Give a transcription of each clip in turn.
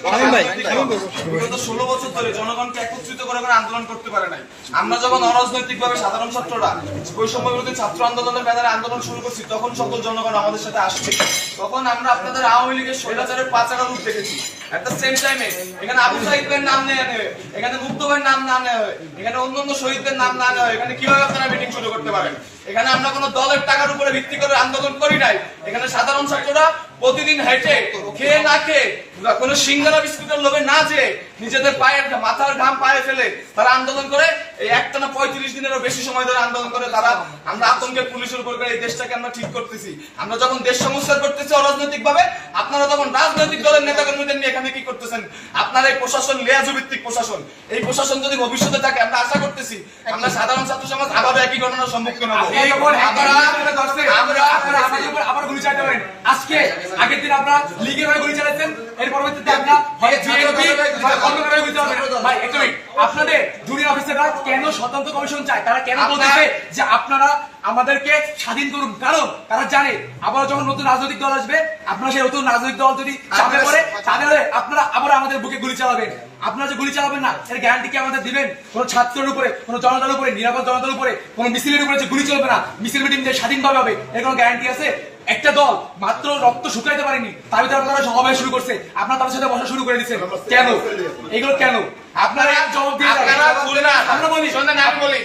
বিগত 16 বছর ধরে জনগণকে একত্রিত করে আন্দোলন করতে পারে নাই। আমরা যখন অরাজনৈতিকভাবে সাধারণ ছাত্ররা বৈষম্য বিরোধী ছাত্র আন্দোলনের ব্যানারে আন্দোলন শুরু করছি, তখন সকল জনগণ আমাদের সাথে আসছে। তখন আমরা আপনাদের আওয়ামী লীগের স্বৈরাচারের পাচারা রূপ দেখেছি। এট দ্য সেম টাইমে এখানে আবু সাইদের নাম নেওয়া নেবে, এখানে মুক্তবের নাম না নেওয়া হয়, এখানে অন্যান্য শহীদদের নাম না নেওয়া হয়। এখানে কিভাবে আপনারা মিটিং শুরু করতে পারেন? এখানে আমরা কোনো দলের টাকার উপরে ভিত্তি করে আন্দোলন করি নাই। এখানে সাধারণ ছাত্ররা প্রতিদিন হেঁটে খেয়ে না খেয়ে কোন সিঙ্গারা বিস্কুটের লোভে না যেয়ে নিজেদের পায়ের মাথার ঘাম পায়ে ফেলে তারা আন্দোলন করে। এই একটানা 35 দিনেরও বেশি সময় ধরে আন্দোলন করে তারা। আমরা আতঙ্কের পুলিশের উপর করে এই দেশটাকে আমরা ঠিক করতেছি। আমরা যখন দেশ সংস্কার করতেছি অরাজনৈতিক ভাবে, আপনারা তখন রাজনৈতিক দলের নেতা কর্মীদের নিয়ে এখানে কি করতেছেন? আপনার এই প্রশাসন লেয়াজু ভিত্তিক প্রশাসন, এই প্রশাসন যদি ভবিষ্যতে থাকে, আমরা আশা করতেছি আমরা সাধারণ ছাত্র সমাজ আবার একই ঘটনার সম্মুখীন হবো। আবার গুলি চালাতে পারেন। আজকে আগের দিন আপনারা লীগের হয়ে গুলি চালাচ্ছেন, এর পরবর্তীতে আপনারা হয় বিএনপি হয় অন্য কারণে গুলি চালাবেন। ভাই একটু আপনাদের জুনিয়র অফিসাররা কেন স্বতন্ত্র কমিশন চায়? তারা কেন বলতেছে যে আপনারা আমাদেরকে স্বাধীন করুন? কারণ তারা জানে আবার যখন নতুন রাজনৈতিক দল আসবে, আপনারা সেই নতুন রাজনৈতিক দল যদি চাপে পড়ে, তাহলে আপনারা আবার আমাদের বুকে গুলি চালাবেন। আপনারা যে গুলি চালাবেন না, এর গ্যারান্টি কি আমাদের দিবেন? কোন ছাত্রের উপরে, কোন জনতার উপরে, নিরাপদ জনতার উপরে, কোন মিছিলের উপরে যে গুলি চলবে না, মিছিল মিটিং যে স্বাধীনভাবে হবে, এর কোন গ্যারান্টি আছে? একটা দল মাত্র রক্ত শুকাইতে পারেনি, তার ভিতরে আপনারা সমাবেশ শুরু করছে, আপনারা তাদের সাথে বসা শুরু করে দিচ্ছেন কেন? এগুলো কেন? আপনারা জবাব দিয়ে আমরা বলি, শোনেন আমি বলি,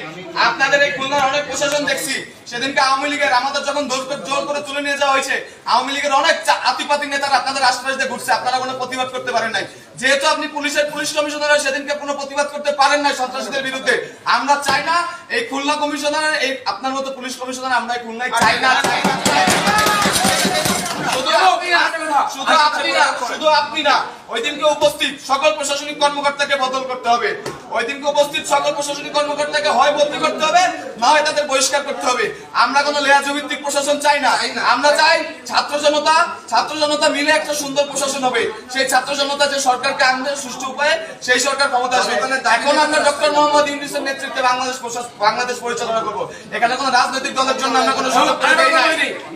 আপনাদের এই খুলনার অনেক প্রশাসন দেখছি। সেদিনকে আওয়ামী লীগের আমাদের যখন জোর করে তুলে নিয়ে যাওয়া হয়েছে, আওয়ামী লীগের অনেক আতিপাতি নেতারা আপনাদের আশপাশ দিয়ে ঘুরছে, আপনারা কোনো প্রতিবাদ করতে পারেন নাই। যেহেতু আপনি পুলিশ কমিশনার সেদিনকে কোনো প্রতিবাদ করতে পারেন নাই সন্ত্রাসীদের বিরুদ্ধে। আমরা চাই না এই খুলনা কমিশনার, এই আপনার মতো পুলিশ কমিশনার আমরা এই খুলনায় চাই না। শুধু আপনি না, ওই দিনকে উপস্থিত সকল প্রশাসনিক কর্মকর্তাকে বদল করতে হবে। ওই দিনকে উপস্থিত সকল প্রশাসনিক কর্মকর্তাকে হয় বদলি করতে হবে, না হয় তাদের বহিষ্কার করতে হবে। আমরা কোনো লেয়াজু ভিত্তিক প্রশাসন চাই না। আমরা চাই ছাত্র জনতা মিলে একটা সুন্দর প্রশাসন হবে। সেই ছাত্র জনতা যে সরকারকে আনবে সুষ্ঠু উপায়ে, সেই সরকার ক্ষমতা আসবে। এখন আমরা ডক্টর মোহাম্মদ ইউনূসের নেতৃত্বে বাংলাদেশ পরিচালনা করব। এখানে কোনো রাজনৈতিক দলের জন্য আমরা কোনো সুযোগ দেই না।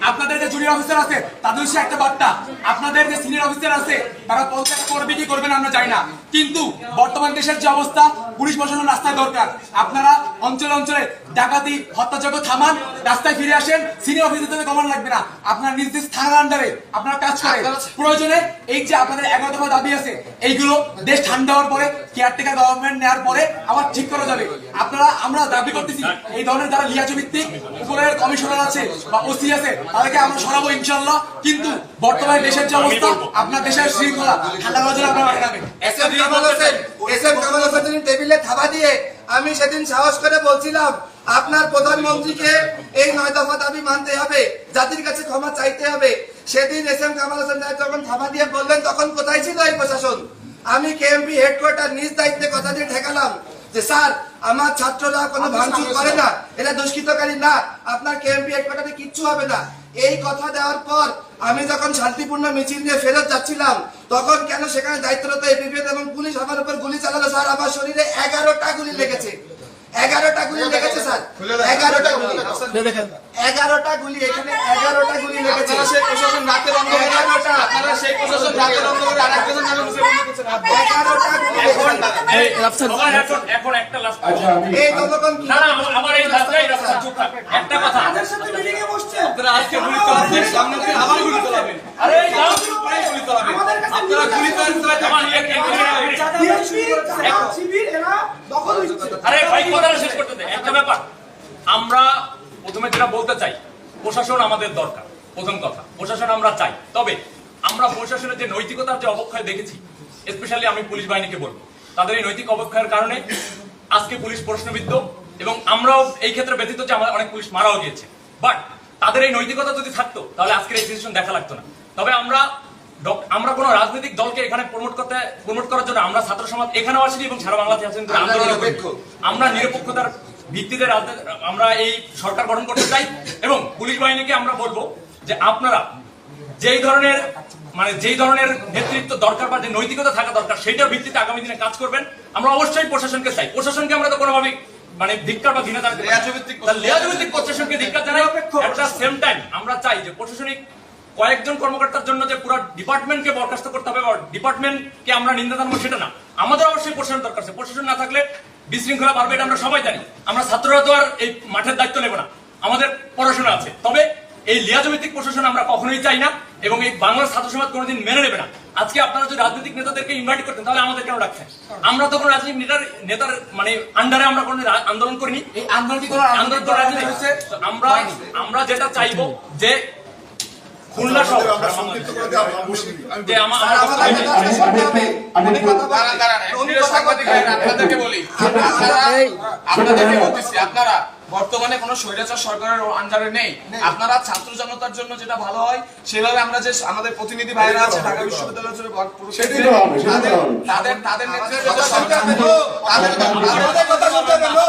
আপনাদের যে জুনিয়র অফিসার আছে তাদের একটা বার্তা, আপনাদের যে সিনিয়র অফিসার আছে তারা পদত্যাগ করবে কি করবে না আমরা জানি না, কিন্তু বর্তমান দেশের যে অবস্থা, পুলিশ প্রশাসন রাস্তায় দরকার। আপনারা অঞ্চলে অঞ্চলে ডাকাতি হত্যাযজ্ঞ থামান, রাস্তায় ফিরে আসেন। সিনিয়র অফিসারদের কমান লাগবে না, আপনারা নিজ নিজ থানার আন্ডারে আপনারা কাজ করেন। প্রয়োজনে এই যে আপনাদের 11 দফা দাবি আছে, এইগুলো দেশ ঠান্ডা হওয়ার পরে, কেয়ারটেকার গভর্নমেন্ট নেওয়ার পরে আবার ঠিক করা যাবে। আমরা দাবি করতেছি এই ধরনের যারা লিয়াজু ভিত্তিক উপরের কমিশনার আছে বা ওসি আছে, তাদেরকে আমরা সরাবো ইনশাল্লাহ। কিন্তু বর্তমানে দেশের যে অবস্থা, আপনার দেশের শৃঙ্খলা ঠান্ডা করার জন্য আপনারা আগাবেন। এসএম কামাল হোসেন টেবিলে থাবা দিয়ে আমি সেদিন সাহস করে বলছিলাম আপনার প্রধানমন্ত্রীকে এই 9 দফা দাবি মানতে হবে, জাতির কাছে ক্ষমা চাইতে হবে। সেদিন এসএম কামাল হোসেন যখন থাবা দিয়ে বললেন, তখন কোথায় ছিল এই প্রশাসন? আমি কেএমপি হেডকোয়ার্টার নিজ দায়িত্বে কথা দিয়ে ঠেকালাম যে স্যার আমার ছাত্ররা কোনো ভাঙচুর করে না, এরা দুষ্কৃতকারী না, আপনার কেএমপি হেডকোয়ার্টারে কিচ্ছু হবে না। এই কথা দেওয়ার পর আমি যখন শান্তিপূর্ণ মিছিল নিয়ে ফেরত যাচ্ছিলাম, তখন কেন সেখানে দায়িত্বরত এপিবিএন এবং পুলিশ আমার উপর গুলি চালালো? স্যার আমার শরীরে 11টা গুলি লেগেছে, 11টা গুলি লেগেছে স্যার, 11টা গুলি, 11টা গুলি, এখানে 11টা গুলি লেগেছে। সেই প্রশাসন রাতের অন্ধকারে, আপনারা সেই প্রশাসন রাতের অন্ধকারে আরেকজনের নামে মুছে বন্ধ করছেন। 11টা গুলি এখন একটা লাস্ট এই জনগণ কি না না আমার এই লাস্টটাই চুপ থাক। একটা কথা, তাদের সাথে মিটিং এ বসছে, আপনারা আজকে গুলি চালাবেন, সামনে থেকে আবার গুলি চালাবেন। আরে যাও গুলি চালাবেন, আপনারা গুলি চালাবেন। আমার শিবির এরা দখল হচ্ছে। আরে ভাই কথাটা শেষ করতে দে। একটা ব্যাপার আমরা প্রথমে যেটা বলতে চাই, প্রশাসন আমাদের দরকার। প্রথম কথা, প্রশাসন আমরা চাই, তবে আমরা প্রশাসনের যে নৈতিকতার যে অবক্ষয় দেখেছি, স্পেশালি আমি পুলিশ বাহিনীকে বলবো, তাদের এই নৈতিক অবক্ষয়ের কারণে আজকে পুলিশ প্রশ্নবিদ্ধ, এবং আমরাও এই ক্ষেত্রে ব্যতীত যে আমাদের অনেক পুলিশ মারাও গিয়েছে। বাট তাদের এই নৈতিকতা যদি থাকতো, তাহলে আজকের এই সিচুয়েশন দেখা লাগতো না। তবে আমরা কোন রাজনৈতিক দলকে এখানে প্রমোট করার জন্য আমরা ছাত্র সমাজ এখানেও আসিনি এবং সারা বাংলাদেশে আছেন আন্দোলন। আমরা নিরপেক্ষতার ভিত্তিতে আমরা এই সরকার গঠন করতে চাই, এবং পুলিশ বাহিনীকে আমরা বলবো যে আপনারা যেই ধরনের নেতৃত্ব দরকার বা যে নৈতিকতা থাকা দরকার, সেইটার ভিত্তিতে আগামী দিনে কাজ করবেন। আমরা অবশ্যই প্রশাসনকে চাই, প্রশাসনকে আমরা তো কোনোভাবে ধিক্কার বা ঘৃণা জানাতে, লেয়াজভিত্তিক প্রশাসনকে ধিক্কার জানাই। একটা সেম টাইম আমরা চাই যে প্রশাসনিক কয়েকজন কর্মকর্তার জন্য যে পুরো ডিপার্টমেন্টকে বরখাস্ত করতে হবে বা ডিপার্টমেন্টকে আমরা নিন্দা জানাবো সেটা না। আমাদের অবশ্যই প্রশাসন দরকার আছে, প্রশাসন না থাকলে বিশৃঙ্খলা বাড়বে, এটা আমরা সবাই জানি। আমরা ছাত্ররা তো আর এই মাঠের দায়িত্ব নেব না, আমাদের পড়াশোনা আছে। তবে এই লিয়াজভিত্তিক প্রশাসন আমরা কখনোই চাই না এবং এই বাংলার ছাত্র সমাজ কোনোদিন মেনে নেবে না। আজকে আপনারা যদি রাজনৈতিক নেতাদেরকে ইনভাইট করতেন তাহলে আমাদের কেন রাখছেন? আমরা তো কোনো রাজনৈতিক নেতার মানে আন্ডারে আমরা কোনো আন্দোলন করিনি। এই আন্দোলন কি কোনো আন্দোলন তো রাজনীতি হচ্ছে। আমরা যেটা চাইবো যে খুলনা সহ যে স্যার, আমাদের কথা শেষ করতে হবে। উনি কথা বলছেন। দাঁড়ান, উনি প্রিয় কথা সাংবাদিক বলছেন। ভাইরা, আপনাদেরকে বলি, আপনাদেরকে বলতেছি, আপনারা বর্তমানে কোনো স্বৈরাচার সরকারের আন্ডারে নেই। আপনারা ছাত্র জনতার জন্য যেটা ভালো হয় সেভাবে আমরা যে আমাদের প্রতিনিধি ভাইরা আছে ঢাকা বিশ্ববিদ্যালয়ের জন্য তাদের নেতৃত্বে কথা শুনতে হবে, নো। আমাদের কথা শুনতে হবে, নো।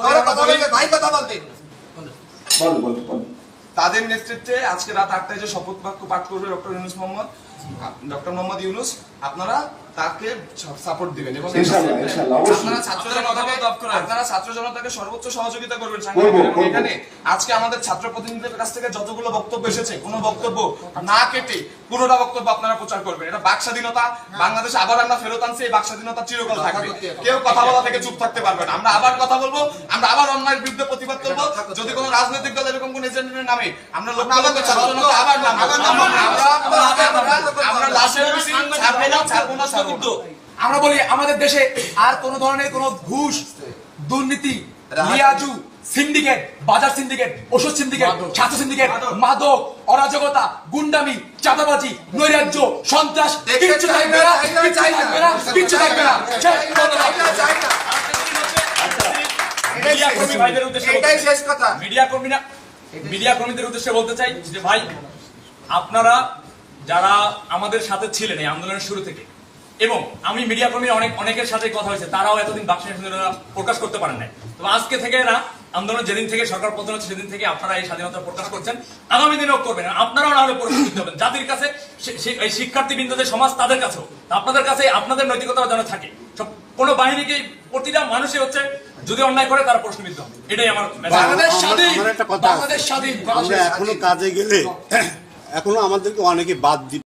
ওরা কথা বলবে, ভাই কথা বলবেন। তাদের নেতৃত্বে আজকে রাত 8টায় যে শপথ বাক্য পাঠ করবে ডক্টর মোহাম্মদ ইউনূস, আপনারা তাকে সাপোর্ট দিবেন এবং আপনারা ছাত্র জনতাকে সর্বোচ্চ সহযোগিতা করবেন। এখানে আজকে আমাদের ছাত্র প্রতিনিধিদের কাছ থেকে যতগুলো বক্তব্য এসেছে, কোনো বক্তব্য না কেটে পুরোটা বক্তব্য আপনারা প্রচার করবেন। এটা বাক স্বাধীনতা, বাংলাদেশে আবার আমরা ফেরত আনছি, এই বাক স্বাধীনতা চিরকাল থাকবে। কেউ কথা বলা থেকে চুপ থাকতে পারবে না। আমরা আবার কথা বলবো, আমরা আবার অন্যায়ের বিরুদ্ধে প্রতিবাদ করবো। যদি কোনো রাজনৈতিক দল এরকম কোন এজেন্ডার নামে আমরা ছাত্র জনতা আবার আমরা লাশের মিছিল ছাড়বো না। আমরা বলি আমাদের দেশে আর কোন ধরনের কোন ঘুষ, দুর্নীতি, লিয়াজু, সিন্ডিকেট, বাজার সিন্ডিকেট, ওষুধ সিন্ডিকেট, ছাত্র সিন্ডিকেট, মাদক, অরাজকতা, গুন্ডামি, চাঁদাবাজি, নৈরাজ্য, সন্ত্রাস কিচ্ছু থাকবে না, কিচ্ছু থাকবে না। মিডিয়া কর্মী ভাইদের উদ্দেশ্যে এটাই শেষ কথা। মিডিয়া কর্মীদের উদ্দেশ্যে বলতে চাই যে ভাই, আপনারা যারা আমাদের সাথে ছিলেন এই আন্দোলনের শুরু থেকে, এবং আমি মিডিয়া কর্মী অনেকের সাথে কথা হয়েছে, তারাও এতদিন বাক স্বাধীনতা প্রকাশ করতে পারেন নাই। তো আজকে থেকে না, আন্দোলন যেদিন থেকে সরকার পতন হচ্ছে সেদিন থেকে আপনারা এই স্বাধীনতা প্রকাশ করছেন, আগামী দিনেও করবেন। আপনারাও না হলে পরিস্থিতি হবেন জাতির কাছে, এই শিক্ষার্থী বৃন্দদের সমাজ তাদের কাছেও, আপনাদের কাছে আপনাদের নৈতিকতা যেন থাকে। কোনো বাহিনীকে প্রতিটা মানুষই হচ্ছে যদি অন্যায় করে তারা প্রশ্নবিদ্ধ হবে। এটাই আমার বাংলাদেশ স্বাধীন, আমার একটা কথা আছে। বাংলাদেশ স্বাধীন। আমরা এখনো কাজে গেলে এখনো আমাদেরকে অনেকে বাদ দিবে।